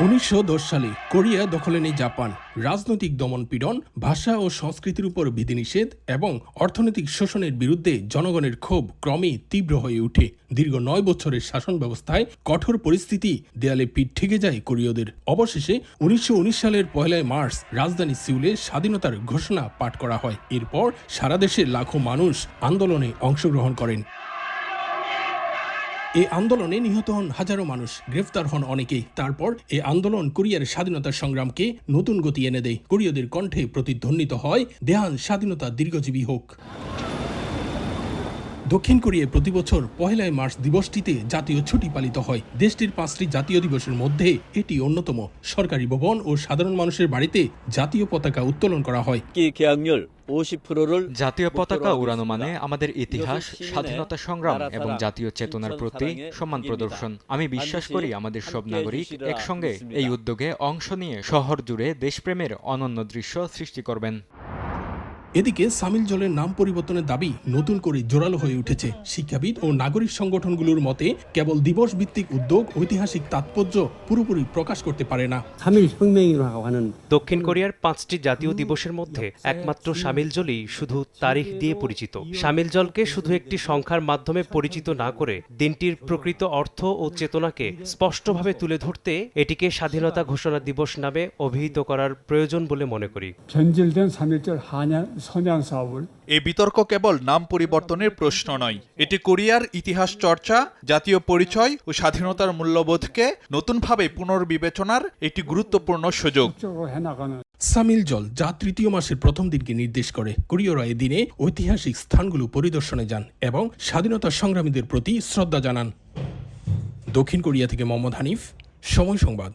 1910 সালে কোরিয়া দখলে নেয় জাপান। রাজনৈতিক দমনপীড়ন, ভাষা ও সংস্কৃতির উপর বিধিনিষেধ এবং অর্থনৈতিক শোষণের বিরুদ্ধে জনগণের ক্ষোভ ক্রমেই তীব্র হয়ে ওঠে। দীর্ঘ 9 বছরের শাসন ব্যবস্থায় কঠোর পরিস্থিতি দেয়ালে পিঠ ঠেকে যায় কোরীয়দের। অবশেষে 1919 সালের 1 মার্চ রাজধানী সিউলে স্বাধীনতার ঘোষণা পাঠ করা হয়। এরপর সারা দেশে লাখো মানুষ আন্দোলনে অংশগ্রহণ করেন। এই আন্দোলনে নিহত হন হাজারো মানুষ, গ্রেফতার হন অনেকেই। তারপর এই আন্দোলন কোরিয়ার স্বাধীনতা সংগ্রামকে নতুন গতি এনে দেয়। কোরীয়দের কণ্ঠে প্রতিধ্বনিত হয়, দেহান স্বাধীনতা দীর্ঘজীবী হোক। দক্ষিণ কোরিয়ায় প্রতি বছর 1 মার্চ দিবসটিতে জাতীয় ছুটি পালিত হয়। দেশটির 5টি জাতীয় দিবসের মধ্যে এটি অন্যতম। সরকারি ভবন ও সাধারণ মানুষের বাড়িতে জাতীয় পতাকা উত্তোলন করা হয়। জাতীয় পতাকা উড়ানো মানে আমাদের ইতিহাস, স্বাধীনতা সংগ্রাম এবং জাতীয় চেতনার প্রতি সম্মান প্রদর্শন। আমি বিশ্বাস করি আমাদের সব নাগরিক একসঙ্গে এই উদ্যোগে অংশ নিয়ে শহর জুড়ে দেশপ্রেমের অনন্য দৃশ্য সৃষ্টি করবেন। এদিকে সামিল জলের নাম পরিবর্তনের দাবি নতুন করে জোরালো হয়ে উঠেছে। শিক্ষাবিদ ও নাগরিক সংগঠনগুলোর মতে কেবল দিবস ভিত্তিক উদ্যোগ ঐতিহাসিক তাৎপর্য পুরোপুরি প্রকাশ করতে পারে না। দক্ষিণ কোরিয়ার 5টি জাতীয় দিবসের মধ্যে একমাত্র সামিল জলই শুধু তারিখ দিয়ে পরিচিত। সামিল জলকে শুধু একটি সংখ্যার মাধ্যমে পরিচিত না করে দিনটির প্রকৃত অর্থ ও চেতনাকে স্পষ্টভাবে তুলে ধরতে এটিকে স্বাধীনতা ঘোষণা দিবস নামে অভিহিত করার প্রয়োজন বলে মনে করি। এই বিতর্ক কেবল নাম পরিবর্তনের প্রশ্ন নয়, এটি কোরিয়ার ইতিহাস চর্চা, জাতীয় পরিচয় ও স্বাধীনতার মূল্যবোধকে নতুনভাবে পুনর্বিবেচনার একটি গুরুত্বপূর্ণ সুযোগ। সামিল জল, যা 3য় মাসের প্রথম দিনকে নির্দেশ করে, কোরীয়রা এই দিনে ঐতিহাসিক স্থানগুলো পরিদর্শনে যান এবং স্বাধীনতা সংগ্রামীদের প্রতি শ্রদ্ধা জানান। দক্ষিণ কোরিয়া থেকে মোহাম্মদ হানিফ, সময় সংবাদ।